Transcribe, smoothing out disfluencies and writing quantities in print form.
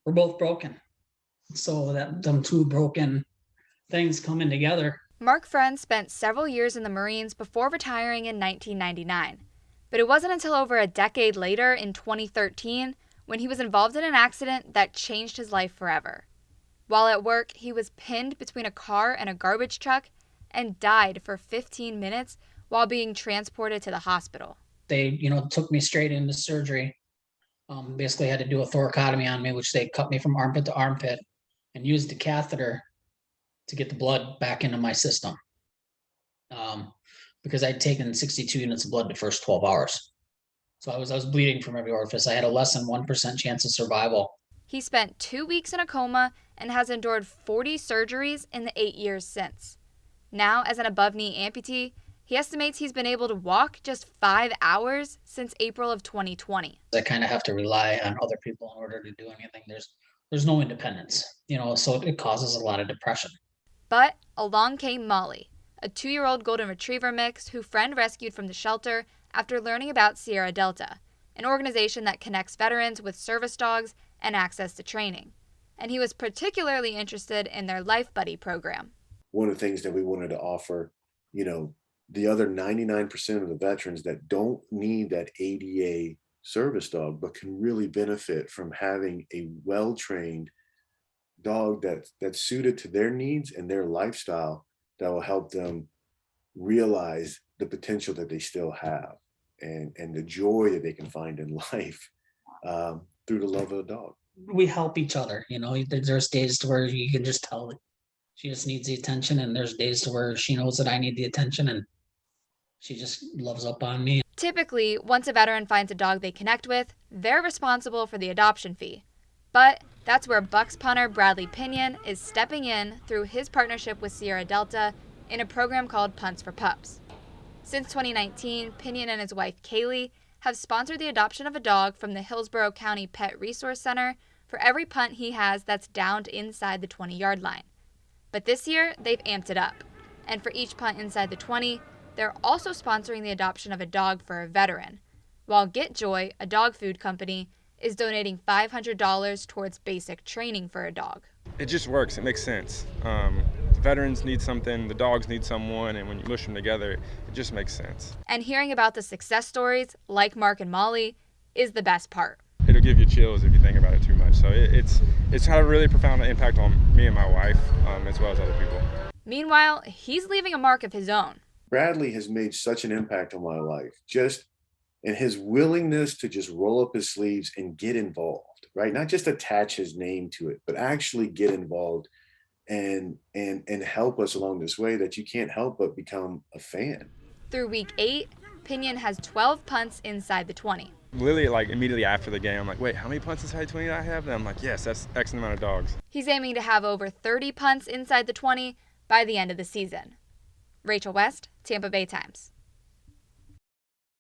We're both broken. So that them two broken things coming together. Mark Friend spent several years in the Marines before retiring in 1999. But it wasn't until over a decade later, in 2013, when he was involved in an accident that changed his life forever. While at work, he was pinned between a car and a garbage truck and died for 15 minutes while being transported to the hospital. They, took me straight into surgery. Basically had to do a thoracotomy on me, which they cut me from armpit to armpit and used the catheter to get the blood back into my system. Because I'd taken 62 units of blood the first 12 hours. So I was bleeding from every orifice. I had a less than 1% chance of survival. He spent 2 weeks in a coma and has endured 40 surgeries in the 8 years since. Now, as an above-knee amputee, he estimates he's been able to walk just 5 hours since April of 2020. I kind of have to rely on other people in order to do anything. There's no independence, so it causes a lot of depression. But along came Molly, a 2-year-old golden retriever mix who Friend rescued from the shelter after learning about Sierra Delta, an organization that connects veterans with service dogs and access to training. And he was particularly interested in their Life Buddy program. One of the things that we wanted to offer, the other 99% of the veterans that don't need that ADA service dog, but can really benefit from having a well-trained dog that's suited to their needs and their lifestyle, that will help them realize the potential that they still have and the joy that they can find in life through the love of a dog. We help each other. There's days to where you can just tell that she just needs the attention, and there's days to where she knows that I need the attention and she just loves up on me. Typically, once a veteran finds a dog they connect with, they're responsible for the adoption fee. But that's where Bucs punter Bradley Pinion is stepping in through his partnership with Sierra Delta in a program called Punts for Pups. Since 2019, Pinion and his wife Kaylee have sponsored the adoption of a dog from the Hillsborough County Pet Resource Center for every punt he has that's downed inside the 20-yard line. But this year, they've amped it up. And for each punt inside the 20, they're also sponsoring the adoption of a dog for a veteran, while Get Joy, a dog food company, is donating $500 towards basic training for a dog. It just works. It makes sense. The veterans need something, the dogs need someone, and when you mush them together, it just makes sense. And hearing about the success stories, like Mark and Molly, is the best part. It'll give you chills if you think about it too much. So it's had a really profound impact on me and my wife, as well as other people. Meanwhile, he's leaving a mark of his own. Bradley has made such an impact on my life, just in his willingness to just roll up his sleeves and get involved, right? Not just attach his name to it, but actually get involved and help us along this way, that you can't help but become a fan. Through week 8, Pinion has 12 punts inside the 20. Literally, immediately after the game, I'm like, wait, how many punts inside 20 do I have? And I'm like, yes, that's X amount of dogs. He's aiming to have over 30 punts inside the 20 by the end of the season. Rachel West, Tampa Bay Times.